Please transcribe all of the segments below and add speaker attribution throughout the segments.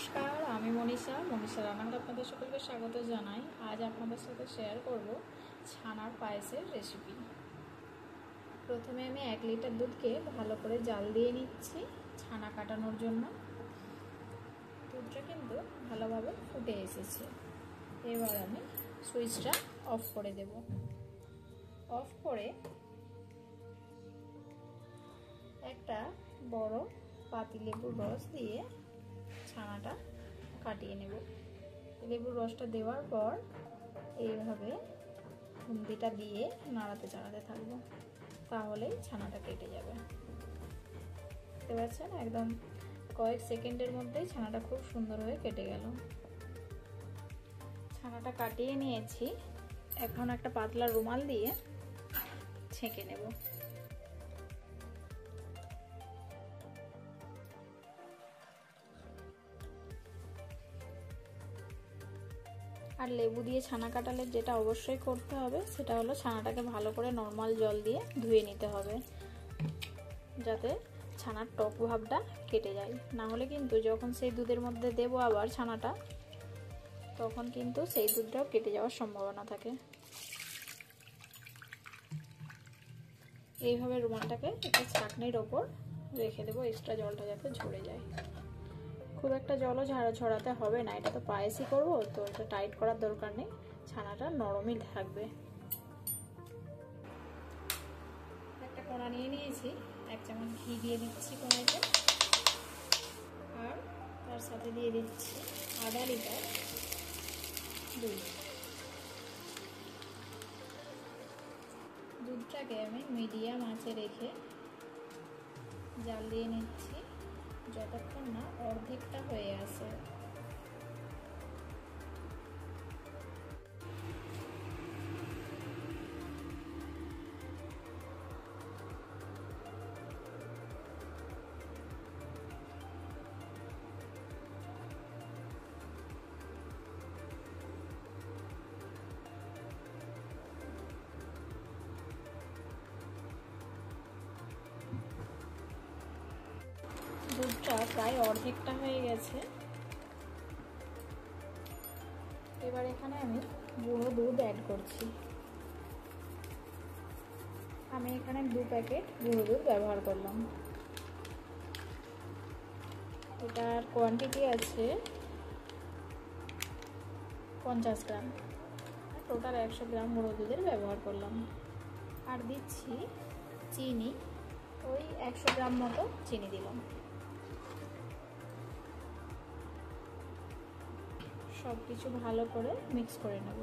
Speaker 1: নমস্কার, আমি মনীষা রান্নাঘরে আপনাদের সকলকে স্বাগত জানাই। আজ আপনাদের সাথে শেয়ার করব ছানার পায়েসের রেসিপি। প্রথমে আমি 1 লিটার দুধকে ভালো করে জাল দিয়ে নিচ্ছি ছানা কাটানোর জন্য। দুধটা কিন্তু ভালোভাবে ফুটে এসেছে। এবার আমি সুইচটা অফ করে দেব। অফ করে একটা বড় পাতিলেবুর রস দিয়ে ছানাটা কাটিয়ে নেব। লেবুর রসটা দেওয়ার পর এইভাবে খুন্তিটা দিয়ে নাড়াতে চাড়াতে থাকবো, তাহলেই ছানাটা কেটে যাবে। দেখতে পাচ্ছেন, একদম কয়েক সেকেন্ডের মধ্যেই ছানাটা খুব সুন্দর হয়ে কেটে গেল। ছানাটা কাটিয়ে নিয়েছি, এখন একটা পাতলা রুমাল দিয়ে ছেঁকে নেব। আর লেবু দিয়ে ছানা কাটালে যেটা অবশ্যই করতে হবে সেটা হলো ছানাটাকে ভালো করে নর্মাল জল দিয়ে ধুয়ে নিতে হবে, যাতে ছানার টক ভাবটা কেটে যায়। না হলে কিন্তু যখন সেই দুধের মধ্যে দেবো আবার ছানাটা, তখন কিন্তু সেই দুধটাও কেটে যাওয়ার সম্ভাবনা থাকে। এইভাবে রুমালটাকে একটা ছাঁকনির ওপর রেখে দেবো, এক্সট্রা জলটা যাতে ঝরে যায়। খুব একটা জলও ছড়াতে হবে না, এটা তো পায়েসই করবো, তো এটা টাইট করার দরকার নেই, ছানাটা নরমই থাকবে। একটা কড়া নিয়ে নিয়েছি, 1 চামচ ঘি দিয়ে দিচ্ছি কড়াইতে, আর তার সাথে দিয়ে দিচ্ছি আধা লিটার দুধ। দুধটাকে আমি মিডিয়াম আঁচে রেখে জাল দিয়ে নিচ্ছি যতক্ষণ না অর্ধেকটা হয়ে আসে। দুধটা প্রায় অর্ধেকটা হয়ে গেছে। এবার এখানে আমি গুঁড়ো দুধ অ্যাড করছি। আমি এখানে 2 প্যাকেট গুঁড়ো দুধ ব্যবহার করলাম। এটার কোয়ান্টিটি আছে 50 গ্রাম, টোটাল 100 গ্রাম গুঁড়ো দুধের ব্যবহার করলাম। আর দিচ্ছি চিনি, ওই 100 গ্রাম মতো চিনি দিলাম। সব কিছু ভালো করে মিক্স করে নেব।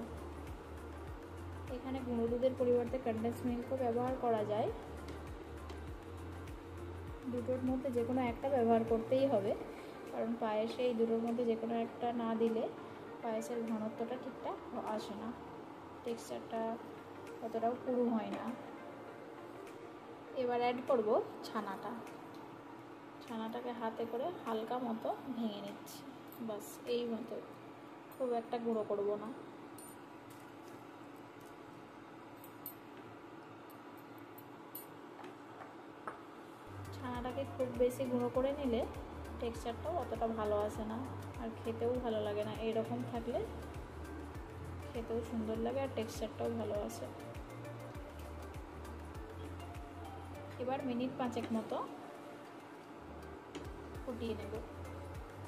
Speaker 1: এখানে গুঁড়ো দুধের পরিবর্তে কনডেন্স মিল্কও ব্যবহার করা যায়। দুটোর মধ্যে যে কোনো একটা ব্যবহার করতেই হবে, কারণ পায়েসে এই দুটোর মধ্যে যে কোনো একটা না দিলে পায়েসের ঘনত্বটা ঠিকঠাক আসে না, টেক্সচারটা অতটাও পুরু হয় না। এবার অ্যাড করব ছানাটা। ছানাটাকে হাতে করে হালকা মতো ভেঙে নিচ্ছি, বাস এই মতো, খুব একটা গুঁড়ো করব না। ছানাটাকে খুব বেশি গুঁড়ো করে নিলে টেক্সচারটাও অতটা ভালো আসে না, আর খেতেও ভালো লাগে না। এইরকম থাকলে খেতেও সুন্দর লাগে আর টেক্সচারটাও ভালো আসে। এবার মিনিট 5 মতো ফুটিয়ে নেব,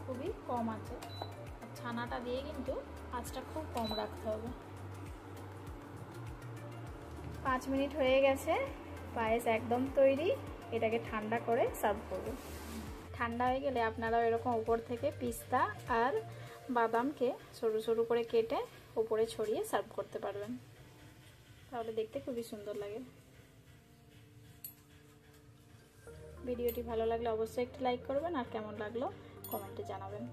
Speaker 1: খুবই কম আছে। ছানাটা দিয়ে কিন্তু আঁচটা খুব কম রাখতে হবে। 5 মিনিট হয়ে গেছে, পায়েস একদম তৈরি। এটাকে ঠান্ডা করে সার্ভ করব। ঠান্ডা হয়ে গেলে আপনারাও এরকম উপর থেকে পিস্তা আর বাদামকে সরু সরু করে কেটে উপরে ছড়িয়ে সার্ভ করতে পারবেন, তাহলে দেখতে খুবই সুন্দর লাগে। ভিডিওটি ভালো লাগলে অবশ্যই একটু লাইক করবেন, আর কেমন লাগলো কমেন্টে জানাবেন।